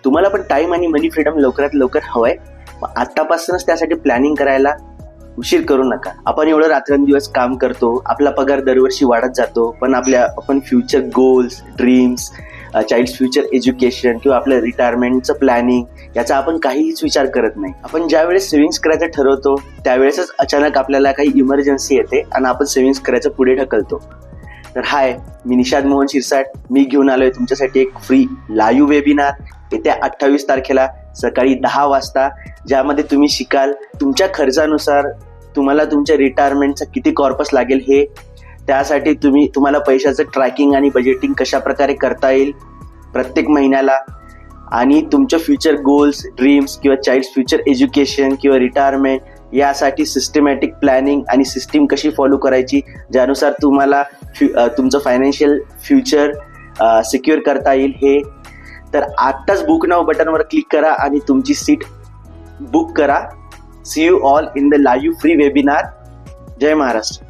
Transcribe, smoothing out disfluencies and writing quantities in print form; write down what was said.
तुम्हाला पण टाइम आणि मनी फ्रीडम लवकरात लवकर हवंय. आतापासूनच त्यासाठी प्लॅनिंग करायला उशीर करू नका. आपण एवढं रात्रंदिवस काम करतो, आपला पगार दरवर्षी वाढत जातो, पण आपण future goals, dreams, child future education किंवा आपलं रिटायरमेंटचं प्लॅनिंग याचा आपण काहीच विचार करत नाही. आपण ज्यावेळेस सेव्हिंग्स करायचं ठरवतो त्यावेळेसच अचानक आपल्याला काही इमर्जन्सी येते आणि आपण सेव्हिंग्स करायचं पुढे ढकलतो. तर हाय, मी निषाद मोहन शिरसाट. मी घेऊन आलोय तुमच्यासाठी एक फ्री लाईव्ह वेबिनार येत्या 28 तारखेला सकाळी 10 वाजता, ज्यामध्ये तुम्ही शिकाल तुमच्या खर्चानुसार तुम्हाला तुमच्या रिटायरमेंटचा किती कॉर्पस लागेल हे, त्यासाठी तुम्हाला पैशाचं ट्रॅकिंग आणि बजेटिंग कशा प्रकारे करता येईल प्रत्येक महिन्याला, आणि तुमच्या फ्युचर गोल्स, ड्रीम्स किंवा चाइल्ड फ्युचर एज्युकेशन किंवा रिटायरमेंट यासाठी सिस्टमॅटिक प्लॅनिंग आणि सिस्टीम कशी फॉलो करायची ज्यानुसार तुम्हाला तुमचं फायनान्शियल फ्युचर सिक्युअर करता येईल हे. तर आत्ताच बुक नाव बटनवर क्लिक करा आणि तुमची सीट बुक करा. See you all in the live free webinar. जय महाराष्ट्र.